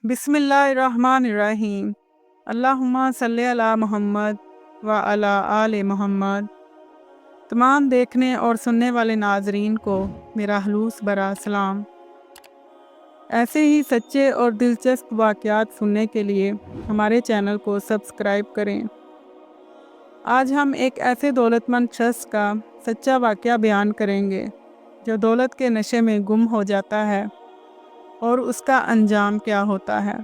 बिस्मिल्लाहिर्रहमानिर्रहीम। अल्लाहुम्मा सल्ली अला मोहम्मद व अला आले मोहम्मद। तमाम देखने और सुनने वाले नाजरीन को मेरा खलूस भरा सलाम। ऐसे ही सच्चे और दिलचस्प वाक़यात सुनने के लिए हमारे चैनल को सब्सक्राइब करें। आज हम एक ऐसे दौलतमंद शख्स का सच्चा वाक़या बयान करेंगे जो दौलत के नशे में गुम हो जाता है और उसका अंजाम क्या होता है।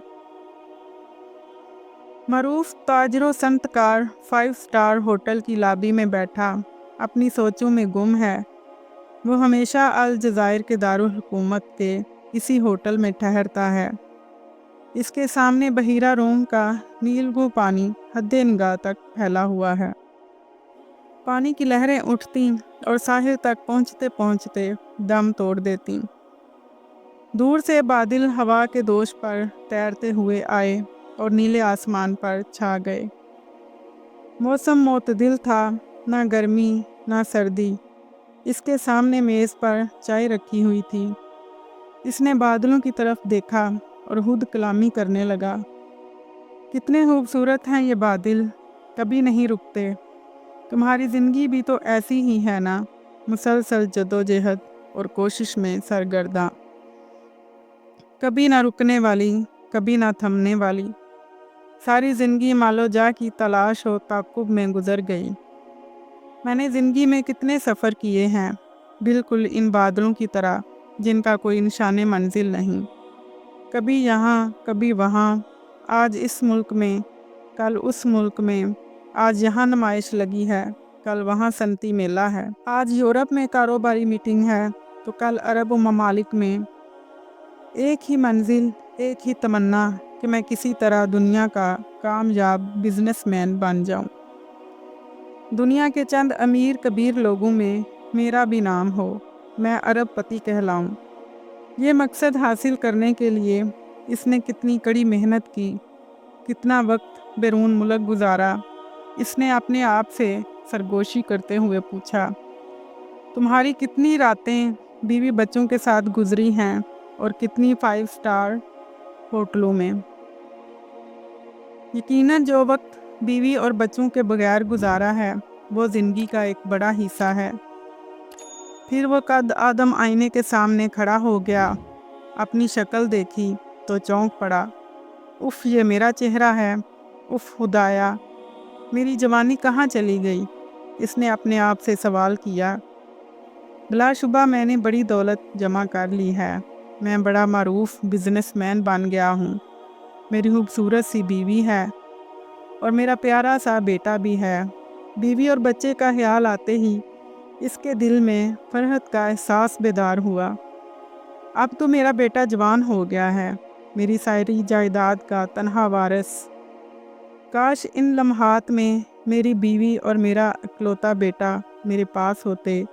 मरूफ ताजरो संतकार 5 स्टार होटल की लॉबी में बैठा अपनी सोचों में गुम है। वो हमेशा अल जज़ायर के दारुल हुकूमत के इसी होटल में ठहरता है। इसके सामने बहीरा रोम का नीलगू पानी हद्दे निगाह तक फैला हुआ है। पानी की लहरें उठती और साहिल तक पहुँचते पहुँचते दम तोड़ देती। दूर से बादल हवा के दोष पर तैरते हुए आए और नीले आसमान पर छा गए। मौसम मोतदिल था, ना गर्मी ना सर्दी। इसके सामने मेज़ पर चाय रखी हुई थी। इसने बादलों की तरफ देखा और खुद कलामी करने लगा। कितने खूबसूरत हैं ये बादल, कभी नहीं रुकते। तुम्हारी ज़िंदगी भी तो ऐसी ही है ना, मुसलसल जदोजहद और कोशिश में सरगर्दा, कभी ना रुकने वाली, कभी ना थमने वाली। सारी ज़िंदगी मालो जा की तलाश और ताक़ुब में गुज़र गई। मैंने ज़िंदगी में कितने सफ़र किए हैं, बिल्कुल इन बादलों की तरह जिनका कोई निशाने मंजिल नहीं। कभी यहाँ कभी वहाँ, आज इस मुल्क में कल उस मुल्क में, आज यहाँ नुमाइश लगी है कल वहाँ सनती मेला है। आज यूरोप में कारोबारी मीटिंग है तो कल अरब ममालिक में। एक ही मंजिल, एक ही तमन्ना कि मैं किसी तरह दुनिया का कामयाब बिजनेसमैन बन जाऊं। दुनिया के चंद अमीर कबीर लोगों में मेरा भी नाम हो, मैं अरबपति कहलाऊं। ये मकसद हासिल करने के लिए इसने कितनी कड़ी मेहनत की, कितना वक्त बैरून मुल्क गुजारा। इसने अपने आप से सरगोशी करते हुए पूछा, तुम्हारी कितनी रातें बीवी बच्चों के साथ गुजरी हैं और कितनी 5 स्टार होटलों में। यकीनन जो वक्त बीवी और बच्चों के बगैर गुजारा है वो ज़िंदगी का एक बड़ा हिस्सा है। फिर वो कद आदम आईने के सामने खड़ा हो गया। अपनी शक्ल देखी तो चौंक पड़ा। उफ़, ये मेरा चेहरा है। उफ़ खुदाया, मेरी जवानी कहाँ चली गई। इसने अपने आप से सवाल किया। बिलाशुबा मैंने बड़ी दौलत जमा कर ली है। मैं बड़ा मारूफ बिजनेसमैन बन गया हूँ। मेरी खूबसूरत सी बीवी है और मेरा प्यारा सा बेटा भी है। बीवी और बच्चे का ख्याल आते ही इसके दिल में फरहत का एहसास बेदार हुआ। अब तो मेरा बेटा जवान हो गया है, मेरी सारी जायदाद का तन्हा वारिस। काश इन लम्हात में मेरी बीवी और मेरा इकलौता बेटा मेरे पास होते।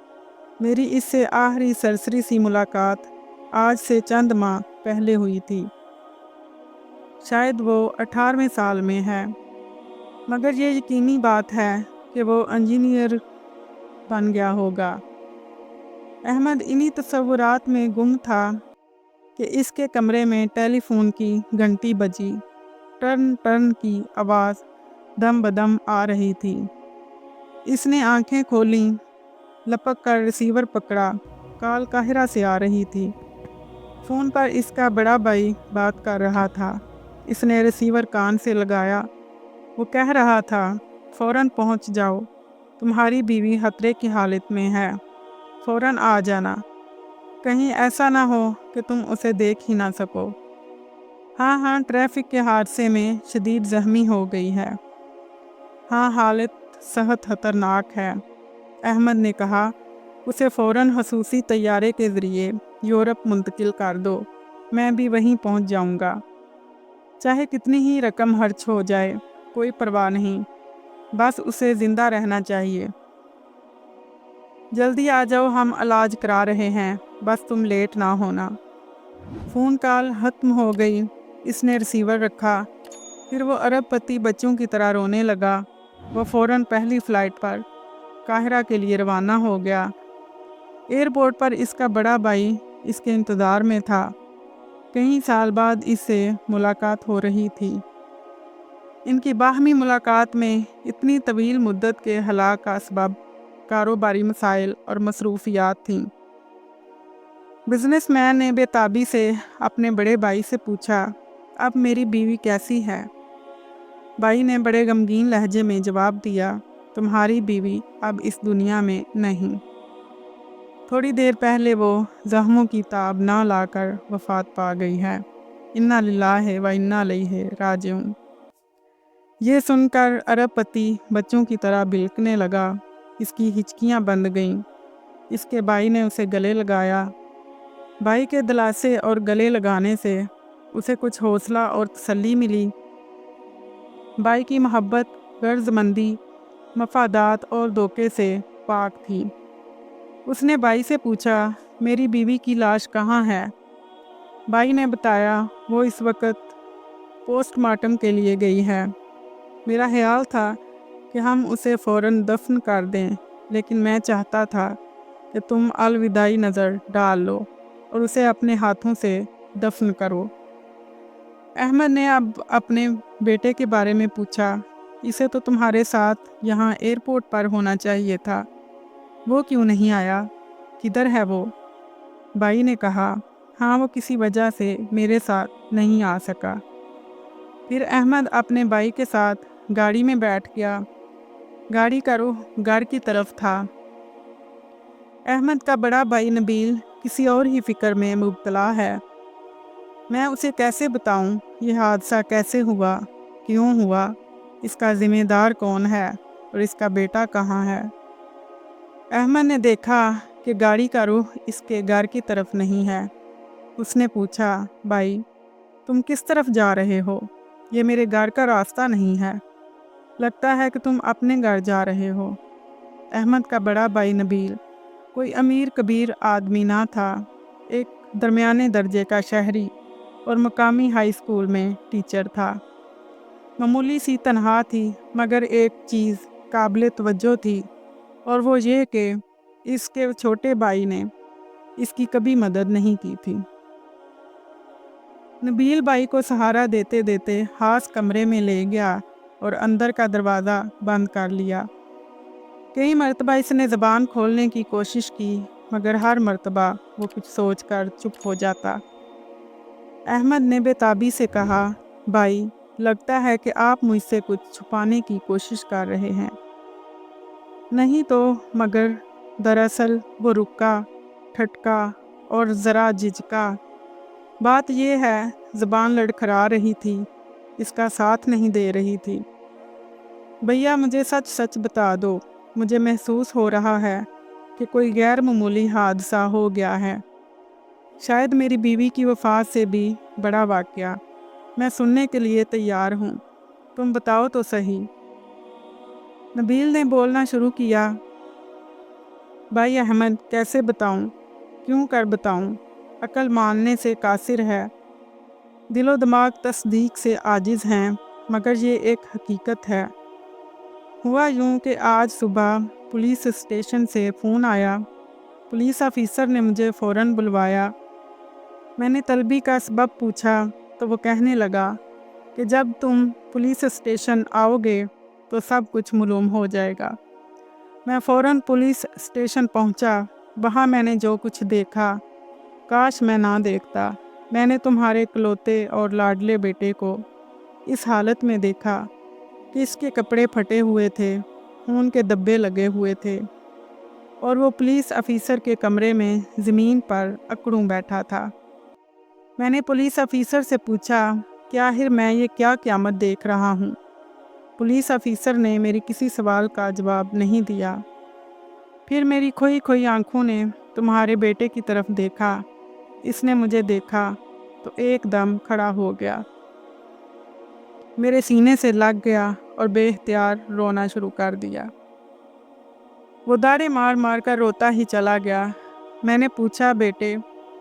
मेरी इससे आखिरी सरसरी सी मुलाकात आज से चंद माह पहले हुई थी। शायद वो 18वें साल में है, मगर ये यकीनी बात है कि वो इंजीनियर बन गया होगा। अहमद इन्हीं तसव्वुरात में गुम था कि इसके कमरे में टेलीफोन की घंटी बजी। टर्न टर्न की आवाज़ दम बदम आ रही थी। इसने आंखें खोलीं, लपक कर रिसीवर पकड़ा। कॉल काहिरा से आ रही थी। फ़ोन पर इसका बड़ा भाई बात कर रहा था। इसने रिसीवर कान से लगाया। वो कह रहा था, फ़ौरन पहुंच जाओ, तुम्हारी बीवी खतरे की हालत में है, फ़ौरन आ जाना। कहीं ऐसा ना हो कि तुम उसे देख ही ना सको। हाँ हाँ, ट्रैफिक के हादसे में शदीद ज़ख्मी हो गई है। हाँ, हालत सख्त खतरनाक है। अहमद ने कहा, उसे फ़ौरन खसूसी तैयारे के ज़रिए यूरोप मुंतकिल कर दो। मैं भी वहीं पहुंच जाऊंगा। चाहे कितनी ही रकम खर्च हो जाए, कोई परवाह नहीं, बस उसे ज़िंदा रहना चाहिए। जल्दी आ जाओ, हम इलाज करा रहे हैं, बस तुम लेट ना होना। फ़ोन कॉल ख़त्म हो गई। इसने रिसीवर रखा। फिर वो अरबपति बच्चों की तरह रोने लगा। वो फ़ौरन पहली फ़्लाइट पर काहिरा के लिए रवाना हो गया। एयरपोर्ट पर इसका बड़ा भाई इसके इंतज़ार में था। कई साल बाद इससे मुलाकात हो रही थी। इनकी बाहमी मुलाकात में इतनी तवील मुद्दत के हलाक का असबाब कारोबारी मसाइल और मसरूफियात थीं। बिजनेसमैन ने बेताबी से अपने बड़े भाई से पूछा, अब मेरी बीवी कैसी है? भाई ने बड़े गमगीन लहजे में जवाब दिया, तुम्हारी बीवी अब इस दुनिया में नहीं। थोड़ी देर पहले वो जख्मों की ताब ना लाकर वफात पा गई है। इन्ना लिल्लाहि व इन्ना इलैहि राजिऊन। ये सुनकर अरबपति बच्चों की तरह बिलकने लगा। इसकी हिचकियां बंद गईं। इसके भाई ने उसे गले लगाया। भाई के दिलासे और गले लगाने से उसे कुछ हौसला और तसल्ली मिली। भाई की मोहब्बत गर्जमंदी, मफादात और धोखे से पाक थी। उसने भाई से पूछा, मेरी बीवी की लाश कहाँ है? भाई ने बताया, वो इस वक्त पोस्टमार्टम के लिए गई है। मेरा ख्याल था कि हम उसे फ़ौरन दफन कर दें, लेकिन मैं चाहता था कि तुम अलविदाई नज़र डाल लो और उसे अपने हाथों से दफन करो। अहमद ने अब अपने बेटे के बारे में पूछा, इसे तो तुम्हारे साथ यहाँ एयरपोर्ट पर होना चाहिए था, वो क्यों नहीं आया? किधर है वो? भाई ने कहा, हाँ, वो किसी वजह से मेरे साथ नहीं आ सका। फिर अहमद अपने भाई के साथ गाड़ी में बैठ गया। गाड़ी का रुख घर की तरफ था। अहमद का बड़ा भाई नबील किसी और ही फिक्र में मुब्तला है। मैं उसे कैसे बताऊं ये हादसा कैसे हुआ, क्यों हुआ, इसका ज़िम्मेदार कौन है और इसका बेटा कहाँ है? अहमद ने देखा कि गाड़ी का रुख इसके घर की तरफ नहीं है। उसने पूछा, भाई तुम किस तरफ जा रहे हो? ये मेरे घर का रास्ता नहीं है। लगता है कि तुम अपने घर जा रहे हो। अहमद का बड़ा भाई नबील कोई अमीर कबीर आदमी ना था। एक दरमियाने दर्जे का शहरी और मकामी हाई स्कूल में टीचर था। मामूली सी तनख्वाह थी, मगर एक चीज़ काबिल तवज्जो थी, और वो ये कि इसके छोटे भाई ने इसकी कभी मदद नहीं की थी। नबील भाई को सहारा देते देते हास कमरे में ले गया और अंदर का दरवाज़ा बंद कर लिया। कई मरतबा इसने ज़बान खोलने की कोशिश की, मगर हर मरतबा वो कुछ सोचकर चुप हो जाता। अहमद ने बेताबी से कहा, भाई लगता है कि आप मुझसे कुछ छुपाने की कोशिश कर रहे हैं। नहीं तो, मगर दरअसल वो रुका, ठटका और ज़रा झिझका। बात यह है, ज़बान लड़खड़ा रही थी, इसका साथ नहीं दे रही थी। भैया मुझे सच सच बता दो, मुझे महसूस हो रहा है कि कोई गैर मामूली हादसा हो गया है। शायद मेरी बीवी की वफ़ात से भी बड़ा वाक़या। मैं सुनने के लिए तैयार हूँ, तुम बताओ तो सही। नबील ने बोलना शुरू किया, भाई अहमद कैसे बताऊँ, क्यों कर बताऊँ? अक्ल मानने से कासिर है, दिलो दिमाग तस्दीक से आजिज़ हैं, मगर ये एक हकीकत है। हुआ यूँ कि आज सुबह पुलिस स्टेशन से फ़ोन आया। पुलिस ऑफिसर ने मुझे फ़ौरन बुलवाया। मैंने तलबी का सबब पूछा तो वो कहने लगा कि जब तुम पुलिस स्टेशन आओगे तो सब कुछ मालूम हो जाएगा। मैं फ़ौरन पुलिस स्टेशन पहुंचा। वहां मैंने जो कुछ देखा, काश मैं ना देखता। मैंने तुम्हारे इकलौते और लाडले बेटे को इस हालत में देखा कि इसके कपड़े फटे हुए थे, खून के धब्बे लगे हुए थे, और वो पुलिस ऑफिसर के कमरे में ज़मीन पर अकड़ूं बैठा था। मैंने पुलिस ऑफिसर से पूछा कि आखिर मैं ये क्या क़यामत देख रहा हूँ। पुलिस ऑफिसर ने मेरी किसी सवाल का जवाब नहीं दिया। फिर मेरी खोई खोई आंखों ने तुम्हारे बेटे की तरफ देखा। इसने मुझे देखा तो एकदम खड़ा हो गया, मेरे सीने से लग गया और बेख्तियार रोना शुरू कर दिया। वो दाढ़े मार मार कर रोता ही चला गया। मैंने पूछा, बेटे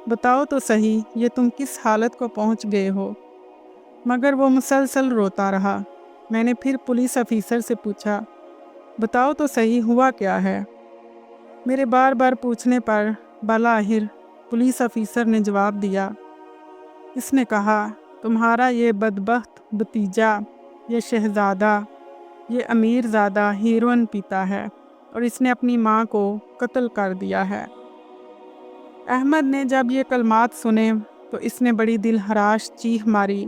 बताओ तो सही, ये तुम किस हालत को पहुंच गए हो? मगर वो मुसलसल रोता रहा। मैंने फिर पुलिस ऑफिसर से पूछा, बताओ तो सही हुआ क्या है? मेरे बार बार पूछने पर बाला आखिर पुलिस ऑफिसर ने जवाब दिया, اس نے کہا، تمہارا یہ بدبخت بھتیجا، یہ شہزادہ، یہ امیر زادہ ہیروئن پیتا ہے اور اس نے اپنی ماں کو قتل کر دیا ہے۔ احمد نے جب یہ کلمات سنے تو اس نے بڑی دل ہراش چیخ ماری،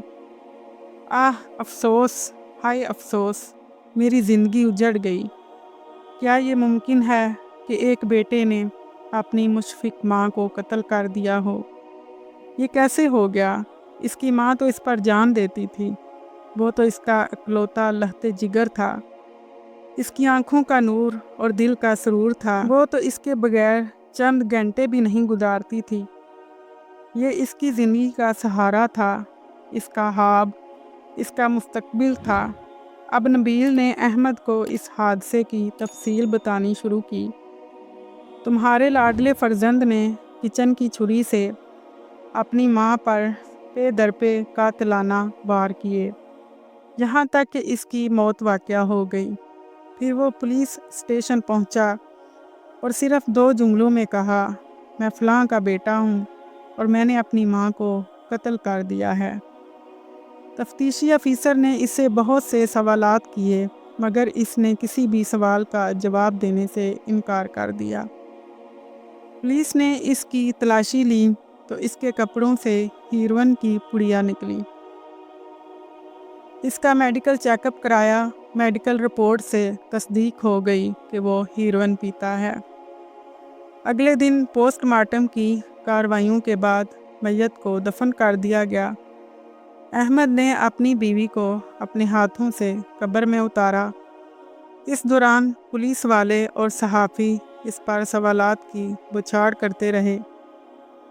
آہ افسوس، ہائے افسوس، میری زندگی اجڑ گئی۔ کیا یہ ممکن ہے کہ ایک بیٹے نے اپنی مشفق ماں کو قتل کر دیا ہو؟ یہ کیسے ہو گیا؟ اس کی ماں تو اس پر جان دیتی تھی، وہ تو اس کا اکلوتا لہتے جگر تھا، اس کی آنکھوں کا نور اور دل کا سرور تھا، وہ تو اس کے بغیر چند گھنٹے بھی نہیں گزارتی تھی۔ یہ اس کی زندگی کا سہارا تھا، اس کا خواب، اس کا مستقبل تھا۔ اب نبیل نے احمد کو اس حادثے کی تفصیل بتانی شروع کی۔ تمہارے لاڈلے فرزند نے کچن کی چھری سے اپنی ماں پر پے در پے قاتلانہ وار کیے، یہاں تک کہ اس کی موت واقع ہو گئی۔ پھر وہ پولیس اسٹیشن پہنچا اور صرف 2 جملوں میں کہا، میں فلاں کا بیٹا ہوں اور میں نے اپنی ماں کو قتل کر دیا ہے۔ تفتیشی افیسر نے اس سے بہت سے سوالات کیے مگر اس نے کسی بھی سوال کا جواب دینے سے انکار کر دیا۔ پولیس نے اس کی تلاشی لی تو اس کے کپڑوں سے ہیروئن کی پڑیا نکلی۔ اس کا میڈیکل چیک اپ کرایا، میڈیکل رپورٹ سے تصدیق ہو گئی کہ وہ ہیروئن پیتا ہے۔ اگلے دن پوسٹ مارٹم کی کارروائیوں کے بعد میت کو دفن کر دیا گیا۔ احمد نے اپنی بیوی کو اپنے ہاتھوں سے قبر میں اتارا۔ اس دوران پولیس والے اور صحافی اس پر سوالات کی بچھاڑ کرتے رہے۔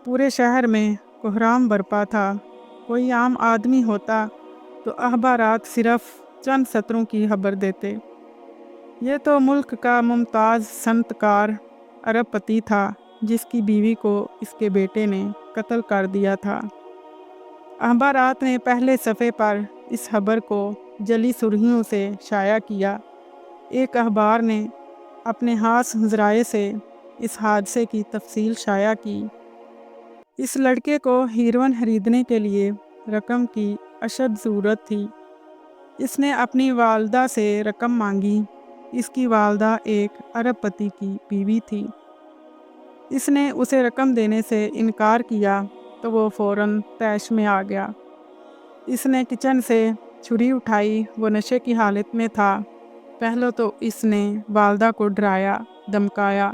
پورے شہر میں کوہرام برپا تھا۔ کوئی عام آدمی ہوتا تو اخبارات صرف چند سطروں کی خبر دیتے۔ یہ تو ملک کا ممتاز صنعت کار ارب پتی تھا جس کی بیوی کو اس کے بیٹے نے قتل کر دیا تھا۔ اخبارات نے پہلے صفحے پر اس خبر کو جلی سرخیوں سے شائع کیا۔ ایک اخبار نے اپنے خاص ذرائع سے اس حادثے کی تفصیل شائع کی۔ اس لڑکے کو ہیروئن خریدنے کے لیے رقم کی اشد ضرورت تھی۔ اس نے اپنی والدہ سے رقم مانگی۔ اس کی والدہ ایک ارب پتی کی بیوی تھی۔ اس نے اسے رقم دینے سے انکار کیا تو وہ فوراً طیش میں آ گیا۔ اس نے کچن سے چھری اٹھائی، وہ نشے کی حالت میں تھا۔ پہلے تو اس نے والدہ کو ڈرایا، دھمکایا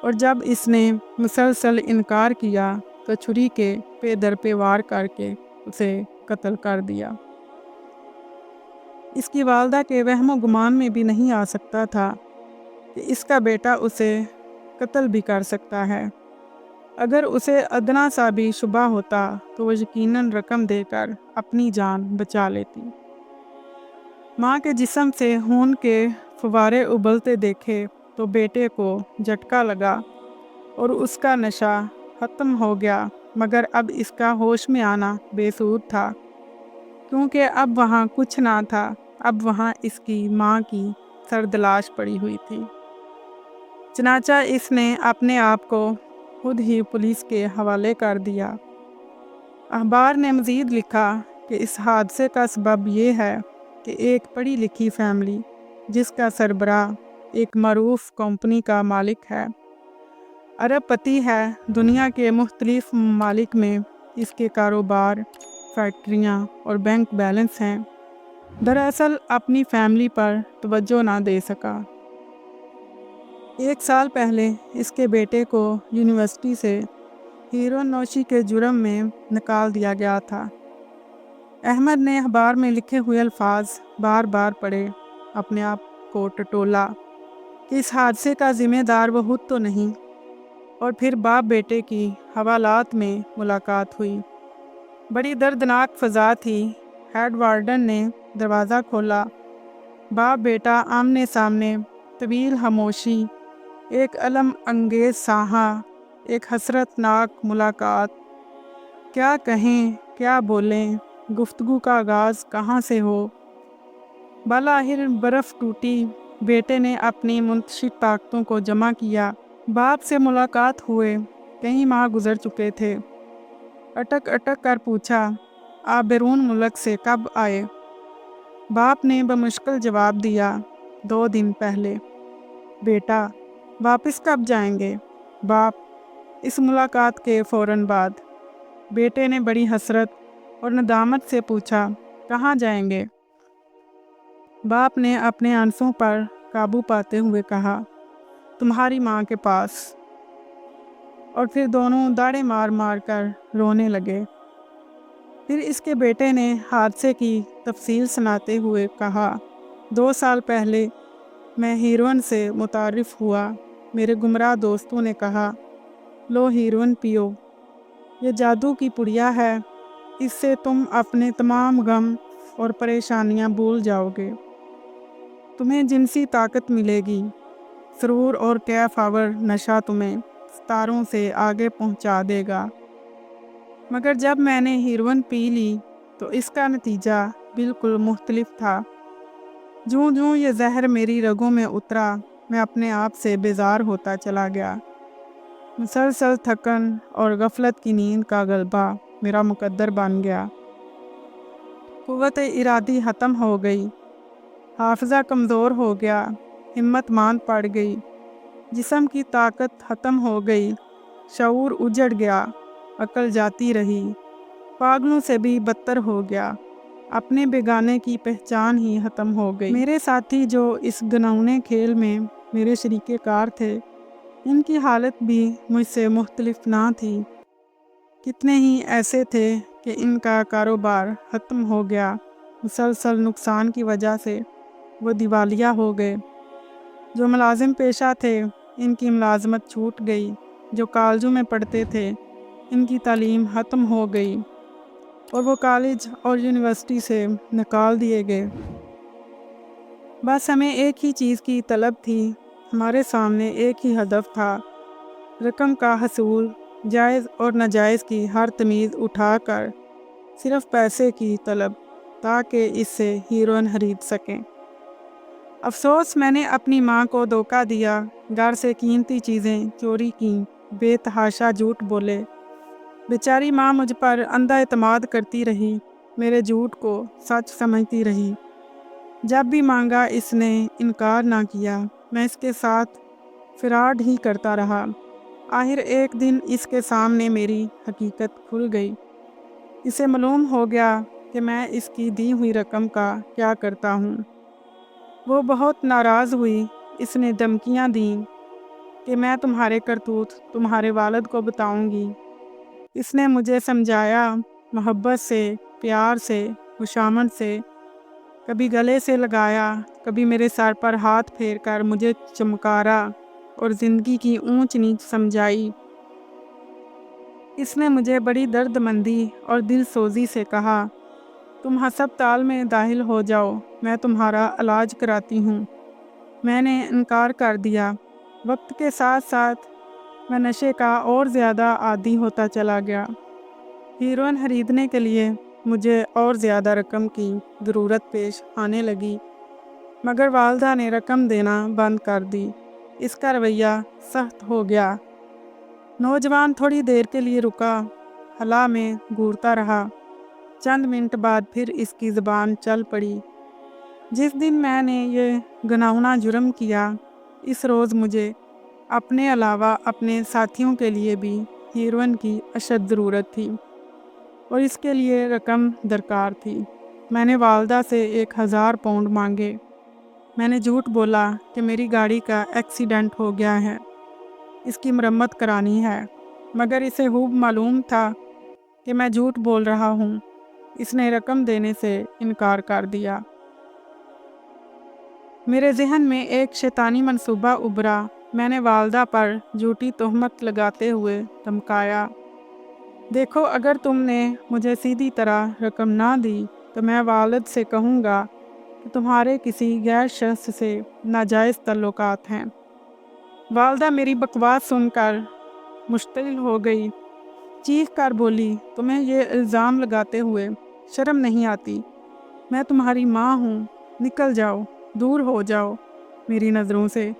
اور جب اس نے مسلسل انکار کیا تو چھری کے پے در پے وار کر کے اسے قتل کر دیا۔ اس کی والدہ کے وہم و گمان میں بھی نہیں آ سکتا تھا کہ اس کا بیٹا اسے قتل بھی کر سکتا ہے۔ اگر اسے ادنا سا بھی شبہ ہوتا تو وہ یقیناً رقم دے کر اپنی جان بچا لیتی۔ ماں کے جسم سے خون کے فوارے ابلتے دیکھے تو بیٹے کو جھٹکا لگا اور اس کا نشہ ختم ہو گیا، مگر اب اس کا ہوش میں آنا بے سود تھا، کیونکہ اب وہاں کچھ نہ تھا، اب وہاں اس کی ماں کی سرد لاش پڑی ہوئی تھی۔ چنانچہ اس نے اپنے آپ کو خود ہی پولیس کے حوالے کر دیا۔ اخبار نے مزید لکھا کہ اس حادثے کا سبب یہ ہے کہ ایک پڑھی لکھی فیملی جس کا سربراہ ایک معروف کمپنی کا مالک ہے، ارب پتی ہے، دنیا کے مختلف ممالک میں اس کے کاروبار، فیکٹریاں اور بینک بیلنس ہیں، دراصل اپنی فیملی پر توجہ نہ دے سکا۔ 1 سال پہلے اس کے بیٹے کو یونیورسٹی سے ہیروئن نوشی کے جرم میں نکال دیا گیا تھا۔ احمد نے اخبار میں لکھے ہوئے الفاظ بار بار پڑھے، اپنے آپ کو ٹٹولا کہ اس حادثے کا ذمہ دار وہ خود تو نہیں، اور پھر باپ بیٹے کی حوالات میں ملاقات ہوئی۔ بڑی دردناک فضا تھی۔ ہیڈ وارڈن نے دروازہ کھولا۔ باپ بیٹا آمنے سامنے، طویل خاموشی، ایک الم انگیز سانحہ، ایک حسرت ناک ملاقات۔ کیا کہیں، کیا بولیں، گفتگو کا آغاز کہاں سے ہو؟ بالآخر برف ٹوٹی۔ بیٹے نے اپنی منتشر طاقتوں کو جمع کیا۔ باپ سے ملاقات ہوئے، کئی ماہ گزر چکے تھے۔ अटक अटक कर पूछा, आप बैरून मुल्क से कब आए? बाप ने बमुश्किल जवाब दिया, 2 दिन पहले। बेटा, वापस कब जाएंगे? बाप, इस मुलाकात के फ़ौरन बाद। बेटे ने बड़ी हसरत और नदामत से पूछा, कहाँ जाएंगे? बाप ने अपने आंसुओं पर काबू पाते हुए कहा, तुम्हारी माँ के पास। और फिर दोनों दाड़े मार मार कर रोने लगे। फिर इसके बेटे ने हादसे की तफसील सुनाते हुए कहा, 2 साल पहले मैं हीरोइन से मुतारिफ़ हुआ। मेरे गुमराह दोस्तों ने कहा, लो हीरोइन पियो, ये जादू की पुड़िया है, इससे तुम अपने तमाम गम और परेशानियां भूल जाओगे। तुम्हें जिनसी ताकत मिलेगी। सरूर और कैफ आवर नशा तुम्हें सितारों से आगे पहुंचा देगा। मगर जब मैंने हीरोइन पी ली तो इसका नतीजा बिल्कुल मुख्तलिफ था। जूं जूं ये जहर मेरी रगों में उतरा, मैं अपने आप से बेजार होता चला गया। मुसलसल थकन और गफलत की नींद का गलबा मेरा मुकद्दर बन गया। कुव्वत इरादी ख़त्म हो गई, हाफिज़ा कमज़ोर हो गया, हिम्मत मांद पड़ गई, जिस्म की ताकत ख़त्म हो गई, शऊर उजड़ गया, अकल जाती रही, पागलों से भी बदतर हो गया, अपने बेगाने की पहचान ही ख़त्म हो गई। मेरे साथी जो इस घिनौने खेल में मेरे शरीके कार थे, इनकी हालत भी मुझसे मुख्तलिफ ना थी। कितने ही ऐसे थे कि इनका कारोबार ख़त्म हो गया, मुसलसल नुकसान की वजह से वो दिवालिया हो गए। जो मुलाजिम पेशा थे, इनकी मुलाजमत छूट गई। जो कॉलेजों में पढ़ते थे, इनकी तालीम ख़त्म हो गई और वो कॉलेज और यूनिवर्सिटी से निकाल दिए गए। बस हमें एक ही चीज़ की तलब थी, हमारे सामने एक ही हदफ था, रकम का हसूल, जायज़ और नाजायज़ की हर तमीज़ उठाकर सिर्फ पैसे की तलब, ताकि इससे हीरोइन खरीद सकें। अफसोस मैंने अपनी माँ को धोखा दिया, घर से कीमती चीज़ें चोरी की, बेतहाशा झूठ बोले। बेचारी माँ मुझ पर अंधा एतमाद करती रही, मेरे झूठ को सच समझती रही। जब भी मांगा इसने इनकार ना किया, मैं इसके साथ फिराड ही करता रहा। आखिर एक दिन इसके सामने मेरी हकीकत खुल गई। इसे मालूम हो गया कि मैं इसकी दी हुई रकम का क्या करता हूँ। वो बहुत नाराज़ हुई। इसने धमकियाँ दीं कि मैं तुम्हारे करतूत तुम्हारे वालिद को बताऊँगी। इसने मुझे समझाया, मोहब्बत से, प्यार से, खुशामद से, कभी गले से लगाया, कभी मेरे सर पर हाथ फेर कर मुझे चमकारा और ज़िंदगी की ऊंच नीच समझाई। इसने मुझे बड़ी दर्दमंदी और दिल सोजी से कहा, तुम हस्पताल में दाखिल हो जाओ, मैं तुम्हारा इलाज कराती हूँ। मैंने इनकार कर दिया। वक्त के साथ साथ मैं नशे का और ज़्यादा आदी होता चला गया। हीरोइन खरीदने के लिए मुझे और ज़्यादा रकम की ज़रूरत पेश आने लगी, मगर वालदा ने रकम देना बंद कर दी। इसका रवैया सख्त हो गया। नौजवान थोड़ी देर के लिए रुका, हला में घूरता रहा। चंद मिनट बाद फिर इसकी ज़बान चल पड़ी। जिस दिन मैंने ये घिनौना जुर्म किया, इस रोज़ मुझे अपने अलावा अपने साथियों के लिए भी हीरोइन की अशद ज़रूरत थी और इसके लिए रकम दरकार थी। मैंने वालदा से 1000 पाउंड मांगे। मैंने झूठ बोला कि मेरी गाड़ी का एक्सीडेंट हो गया है, इसकी मरम्मत करानी है, मगर इसे खूब मालूम था कि मैं झूठ बोल रहा हूँ। इसने रकम देने से इनकार कर दिया। मेरे जहन में एक शैतानी मंसूबा उभरा। मैंने वालदा पर झूठी तोहमत लगाते हुए धमकाया, देखो, अगर तुमने मुझे सीधी तरह रकम ना दी तो मैं वालिद से कहूँगा कि तुम्हारे किसी गैर शख्स से नाजायज़ ताल्लुकात हैं। वालदा मेरी बकवास सुनकर मुश्तिल हो गई, चीख कर बोली, तुम्हें ये इल्ज़ाम लगाते हुए शर्म नहीं आती? मैं तुम्हारी माँ हूँ, निकल जाओ, दूर हो जाओ मेरी नज़रों से।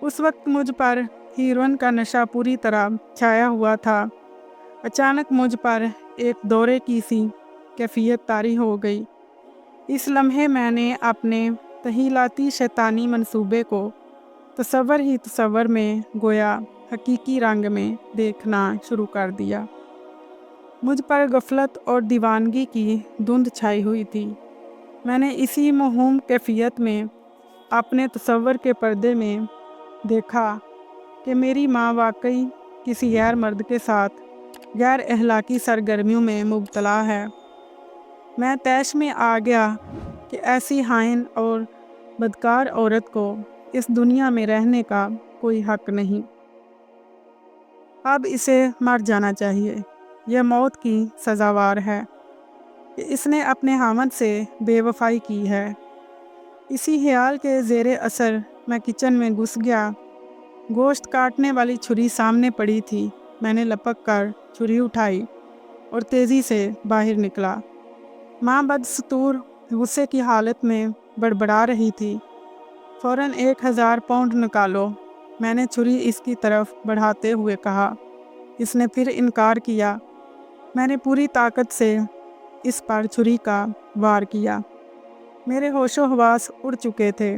उस वक्त मुझ पर हीरोइन का नशा पूरी तरह छाया हुआ था। अचानक मुझ पर एक दौरे की सी कैफियत तारी हो गई। इस लम्हे मैंने अपने तहीलाती शैतानी मंसूबे को तसव्वुर में गोया हकीकी रंग में देखना शुरू कर दिया। मुझ पर गफलत और दीवानगी की धुंध छाई हुई थी। मैंने इसी महूम कैफियत में अपने तसव्वुर के पर्दे में देखा कि मेरी माँ वाकई किसी गैर मर्द के साथ गैर अखलाकी सरगर्मियों में मुब्तला है। मैं तैश में आ गया कि ऐसी हाइन और बदकार औरत को इस दुनिया में रहने का कोई हक नहीं। अब इसे मर जाना चाहिए। यह मौत की सज़ावार है कि इसने अपने हामद से बेवफाई की है। इसी ख्याल के ज़ेरे असर मैं किचन में घुस गया। गोश्त काटने वाली छुरी सामने पड़ी थी। मैंने लपक कर छुरी उठाई और तेज़ी से बाहर निकला। माँ बदस्तूर गुस्से की हालत में बड़बड़ा रही थी। फ़ौरन 1000 पाउंड निकालो, मैंने छुरी इसकी तरफ बढ़ाते हुए कहा। इसने फिर इनकार किया। मैंने पूरी ताकत से इस पर छुरी का वार किया। मेरे होशो हवास उड़ चुके थे।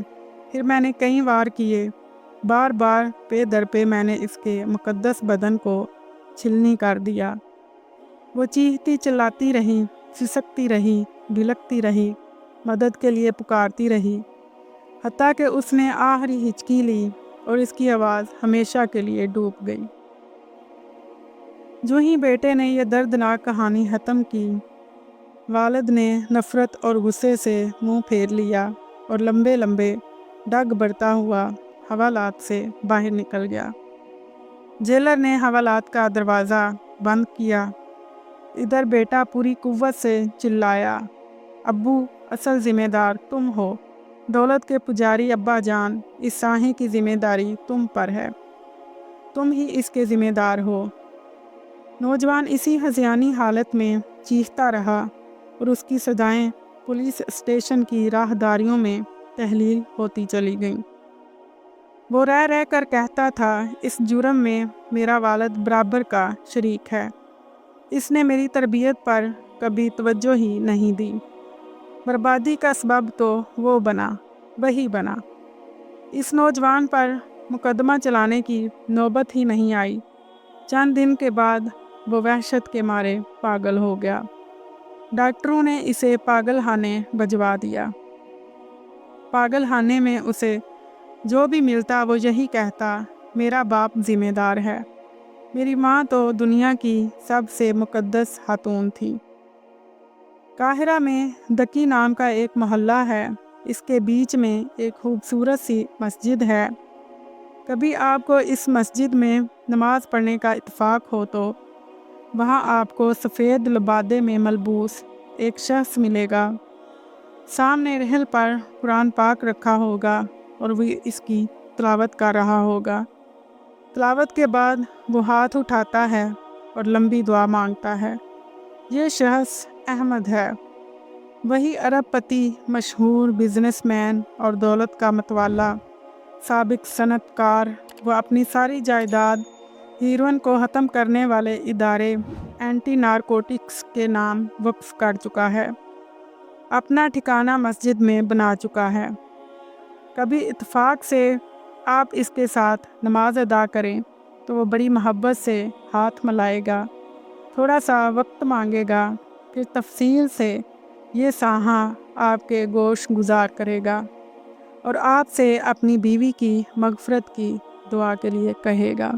फिर मैंने कई वार किए। बार बार पे दर पे मैंने इसके मुकद्दस बदन को छिलनी कर दिया। वो चीखती चिल्लाती रही, सिसकती रही, ढिलकती रही, मदद के लिए पुकारती रही, हत्ता कि उसने आखिरी हिचकी ली और इसकी आवाज़ हमेशा के लिए डूब गई। जो ही बेटे ने यह दर्दनाक कहानी ख़त्म की, वालिद ने नफ़रत और गुस्से से मुंह फेर लिया और लंबे लंबे डग बढ़ता हुआ हवालात से बाहर निकल गया। जेलर ने हवालात का दरवाज़ा बंद किया। इधर बेटा पूरी कुव्वत से चिल्लाया, अब्बू, असल ज़िम्मेदार तुम हो। दौलत के पुजारी अब्बा जान, इस साहे की ज़िम्मेदारी तुम पर है। तुम ही इसके ज़िम्मेदार हो। नौजवान इसी हज़ियानी हालत में चीखता रहा और उसकी सदाएं पुलिस स्टेशन की राहदारियों में तहलील होती चली गईं। वो रह रह कर कहता था, इस जुर्म में मेरा वालिद बराबर का शरीक है। इसने मेरी तरबियत पर कभी तवज्जो ही नहीं दी। बर्बादी का सबब तो वो बना, वही बना। इस नौजवान पर मुकदमा चलाने की नौबत ही नहीं आई। चंद दिन के बाद वो वहशत के मारे पागल हो गया। डॉक्टरों ने इसे पागलखाने भिजवा दिया। पागलखाने में उसे जो भी मिलता वो यही कहता, मेरा बाप ज़िम्मेदार है। मेरी माँ तो दुनिया की सबसे मुकद्दस खातून थी। काहिरा में दकी नाम का एक मोहल्ला है। इसके बीच में एक खूबसूरत सी मस्जिद है। कभी आपको इस मस्जिद में नमाज पढ़ने का इत्तेफाक हो तो वहाँ आपको सफ़ेद लबादे में मलबूस एक शख्स मिलेगा। सामने रहल पर कुरान पाक रखा होगा और वो इसकी तिलावत कर रहा होगा। तिलावत के बाद वो हाथ उठाता है और लंबी दुआ मांगता है। ये शख्स अहमद है। वही अरबपति, मशहूर बिजनेसमैन और दौलत का मतवाला, साबिक सनतकार। वो अपनी सारी जायदाद हीरोइन को ख़त्म करने वाले इदारे एंटी नारकोटिक्स के नाम वक्फ कर चुका है। अपना ठिकाना मस्जिद में बना चुका है। कभी इत्तेफाक से आप इसके साथ नमाज अदा करें तो वो बड़ी मोहब्बत से हाथ मिलाएगा, थोड़ा सा वक्त मांगेगा, फिर तफसील से ये साहा आपके गोश गुजार करेगा और आपसे अपनी बीवी की मगफरत की दुआ के लिए कहेगा।